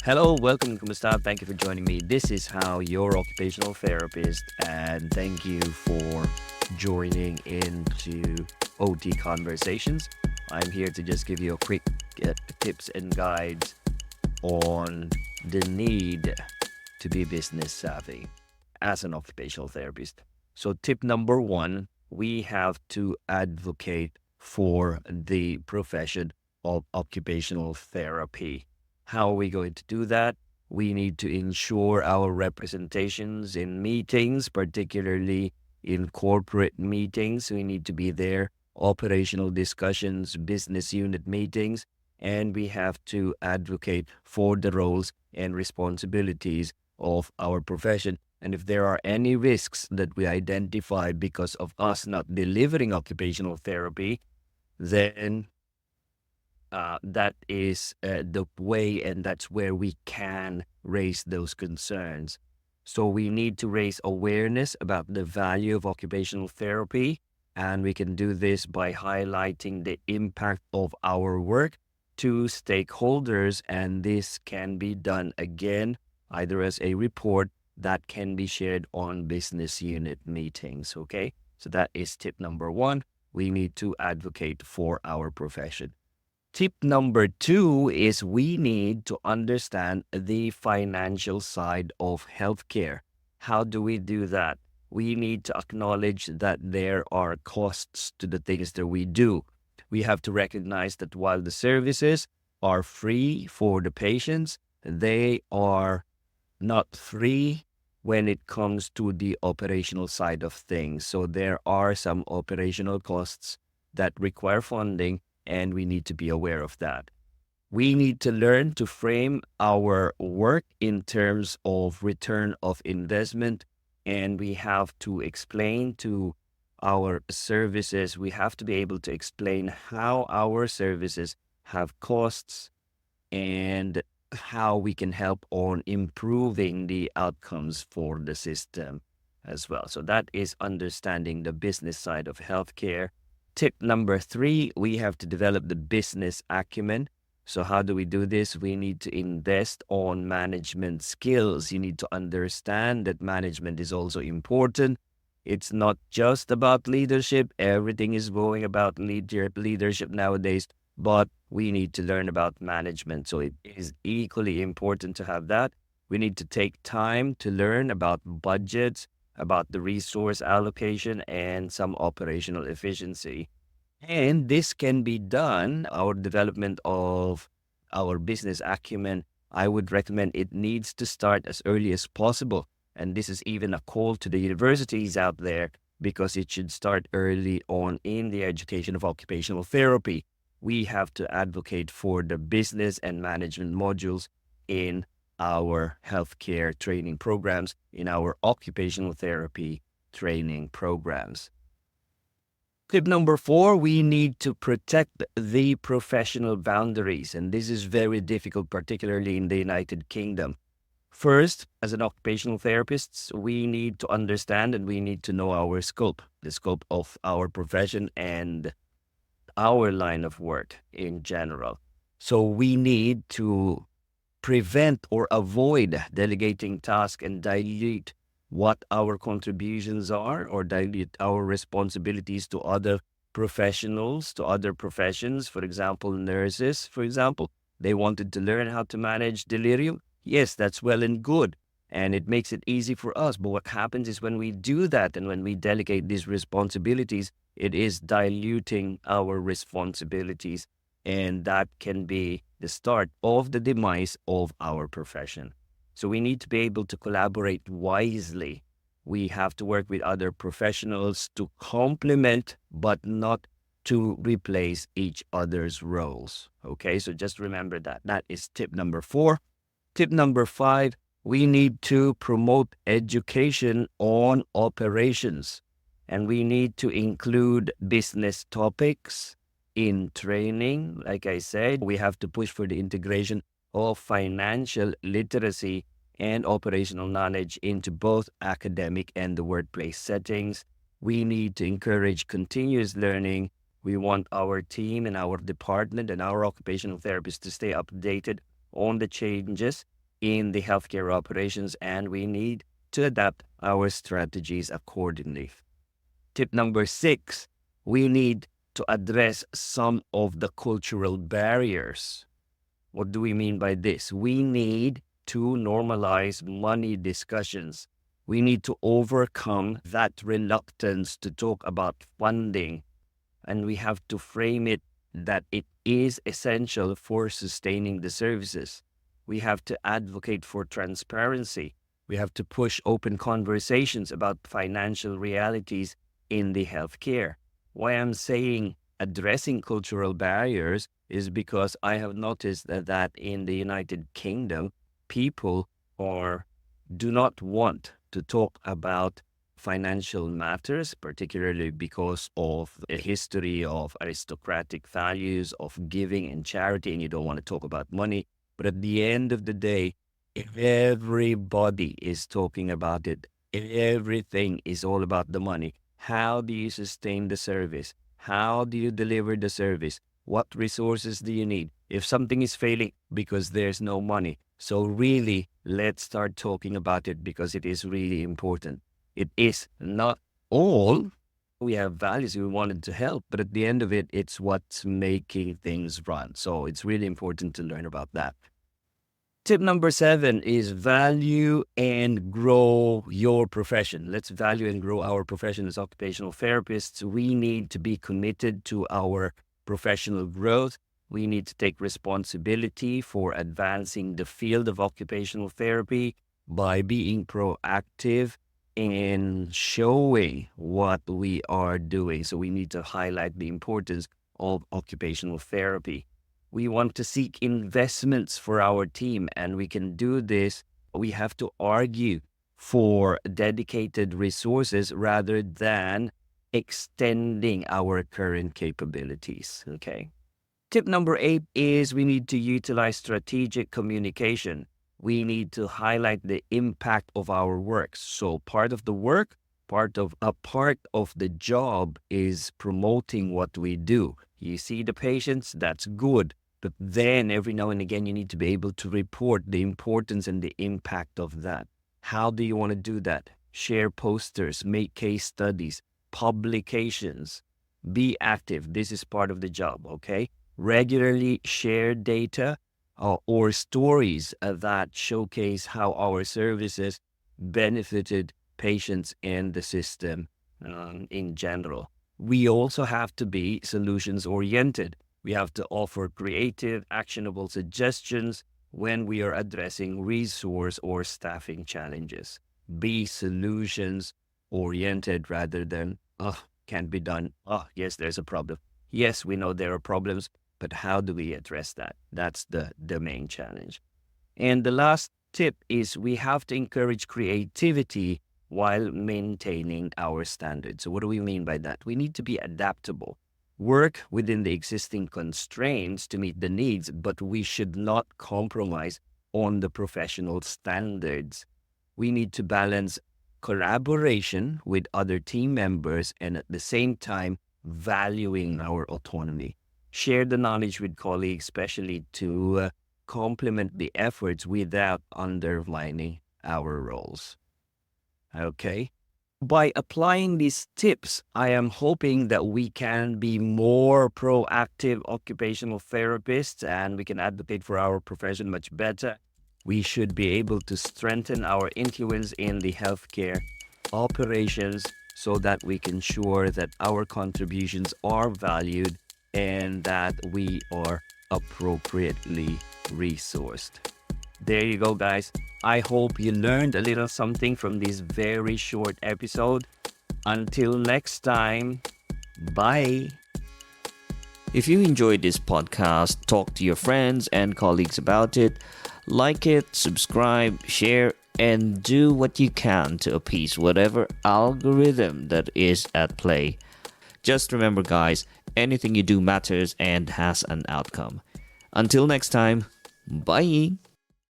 Hello, welcome, Kumusta. Thank you for joining me. This is How, your occupational therapist, and thank you for joining into OT Conversations. I'm here to just give you a quick tips and guides on the need to be business savvy as an occupational therapist. So, tip number one, we have to advocate for the profession of occupational therapy. How are we going to do that? We need to ensure our representations in meetings, particularly in corporate meetings. We need to be there, operational discussions, business unit meetings, and we have to advocate for the roles and responsibilities of our profession. And if there are any risks that we identify because of us not delivering occupational therapy, then that is the way, and that's where we can raise those concerns. So we need to raise awareness about the value of occupational therapy, and we can do this by highlighting the impact of our work to stakeholders, and this can be done again either as a report that can be shared on business unit meetings. Okay, so that is tip number one. We need to advocate for our profession. Tip number two is we need to understand the financial side of healthcare. How do we do that? We need to acknowledge that there are costs to the things that we do. We have to recognize that while the services are free for the patients, they are not free when it comes to the operational side of things. So there are some operational costs that require funding, and we need to be aware of that. We need to learn to frame our work in terms of return of investment, and we have to explain to our services, we have to be able to explain how our services have costs and how we can help on improving the outcomes for the system as well. So that is understanding the business side of healthcare. Tip number three, we have to develop the business acumen. So how do we do this? We need to invest on management skills. You need to understand that management is also important. It's not just about leadership. Everything is going about leadership nowadays, but we need to learn about management. So it is equally important to have that. We need to take time to learn about budgets, about the resource allocation, and some operational efficiency. And this can be done, our development of our business acumen. I would recommend it needs to start as early as possible. And this is even a call to the universities out there, because it should start early on in the education of occupational therapy. We have to advocate for the business and management modules in our healthcare training programs, in our occupational therapy training programs. Tip number four, we need to protect the professional boundaries. And this is very difficult, particularly in the United Kingdom. First, as an occupational therapist, we need to understand and we need to know our scope, the scope of our profession and our line of work in general. So we need to prevent or avoid delegating tasks and dilute what our contributions are, or dilute our responsibilities to other professionals, to other professions. For example, nurses, for example, they wanted to learn how to manage delirium. Yes, that's well and good, and it makes it easy for us. But what happens is when we do that and when we delegate these responsibilities, it is diluting our responsibilities, and that can be the start of the demise of our profession. So we need to be able to collaborate wisely. We have to work with other professionals to complement, but not to replace each other's roles. Okay, so just remember that. That is tip number four. Tip number five, we need to promote education on operations, and we need to include business topics in training. Like I said, we have to push for the integration of financial literacy and operational knowledge into both academic and the workplace settings. We need to encourage continuous learning. We want our team and our department and our occupational therapists to stay updated on the changes in the healthcare operations, and we need to adapt our strategies accordingly. Tip number 6, we need to address some of the cultural barriers. What do we mean by this? We need to normalize money discussions. We need to overcome that reluctance to talk about funding, and we have to frame it that it is essential for sustaining the services. We have to advocate for transparency. We have to push open conversations about financial realities in the healthcare. Why I'm saying addressing cultural barriers is because I have noticed that in the United Kingdom, people do not want to talk about financial matters, particularly because of a history of aristocratic values of giving and charity, and you don't want to talk about money. But at the end of the day, if everybody is talking about it, if everything is all about the money, how do you sustain the service? How do you deliver the service? What resources do you need? If something is failing because there's no money. So really, let's start talking about it because it is really important. It is not all. We have values we wanted to help, but at the end of it, it's what's making things run. So it's really important to learn about that. Tip number 7 is value and grow your profession. Let's value and grow our profession as occupational therapists. We need to be committed to our professional growth. We need to take responsibility for advancing the field of occupational therapy by being proactive in showing what we are doing. So we need to highlight the importance of occupational therapy. We want to seek investments for our team, and we can do this. We have to argue for dedicated resources rather than extending our current capabilities. Okay. Tip number 8 is we need to utilize strategic communication. We need to highlight the impact of our work. So part of the work, part of the job is promoting what we do. You see the patients, that's good. But then every now and again, you need to be able to report the importance and the impact of that. How do you want to do that? Share posters, make case studies, publications, be active. This is part of the job, okay? Regularly share data or stories that showcase how our services benefited patients and the system in general. We also have to be solutions oriented. We have to offer creative, actionable suggestions when we are addressing resource or staffing challenges. Be solutions oriented rather than, can't be done. Yes, there's a problem. Yes, we know there are problems, but how do we address that? That's the main challenge. And the last tip is we have to encourage creativity while maintaining our standards. So what do we mean by that? We need to be adaptable. Work within the existing constraints to meet the needs, but we should not compromise on the professional standards. We need to balance collaboration with other team members and at the same time valuing our autonomy. Share the knowledge with colleagues, especially to complement the efforts without undermining our roles. Okay. By applying these tips, I am hoping that we can be more proactive occupational therapists and we can advocate for our profession much better. We should be able to strengthen our influence in the healthcare operations so that we can ensure that our contributions are valued and that we are appropriately resourced. There you go, guys. I hope you learned a little something from this very short episode. Until next time, bye. If you enjoyed this podcast, talk to your friends and colleagues about it. Like it, subscribe, share, and do what you can to appease whatever algorithm that is at play. Just remember, guys, anything you do matters and has an outcome. Until next time, bye.